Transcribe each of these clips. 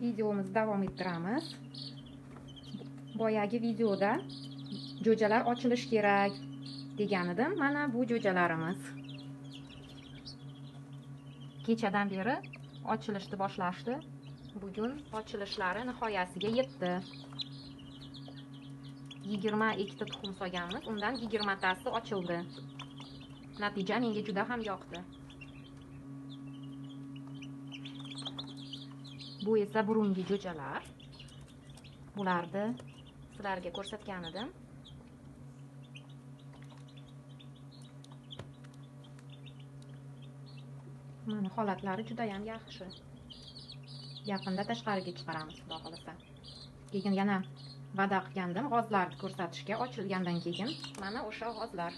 Videomizni davom ettiramiz. Boyagi videoda jo'jalar ochilish kerak degan edim. Mana bu jo'jalarimiz. Kechadan beri ochilishni boshlashdi. Bugun ochilishlari nihoyasiga yetdi. 22 ta tuxum solganmiz. Undan 20 tasi ochildi. Natija menga juda ham yoqdi. Bu esa burungi jo'jalar. Bularni sizlarga ko'rsatgan edim. Mana holatlari juda ham yaxshi. Yaqinda tashqariga chiqaramiz, xudo xolasa. Keyin yana va'da qilgandim g'ozlarni ko'rsatishga. Ochilgandan keyin mana o'sha g'ozlar.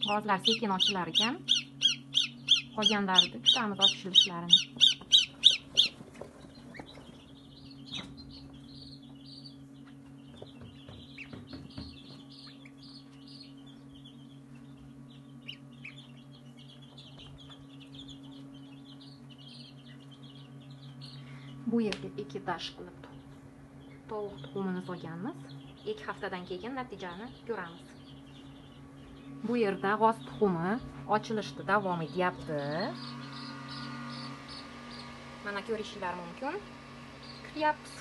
G'ozlar sekin ochilar ekan. Qolganlarini kutamiz ochilishlarini. Bu yerga ekipaj qilib tovuq tuxumini solganmiz. 2 haftadan keyin natijani ko'ramiz. Bu yerda g'oz tuxumi ochilishda davom etyapti. Mana ko'rishingiz mumkin. Kutyapmiz.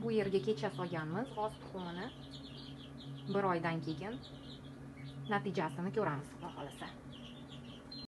Bu yerga kecha solganmiz g'oz tuxumini. 1 oydan keyin natijasini ko'ramiz, xudo xolasa.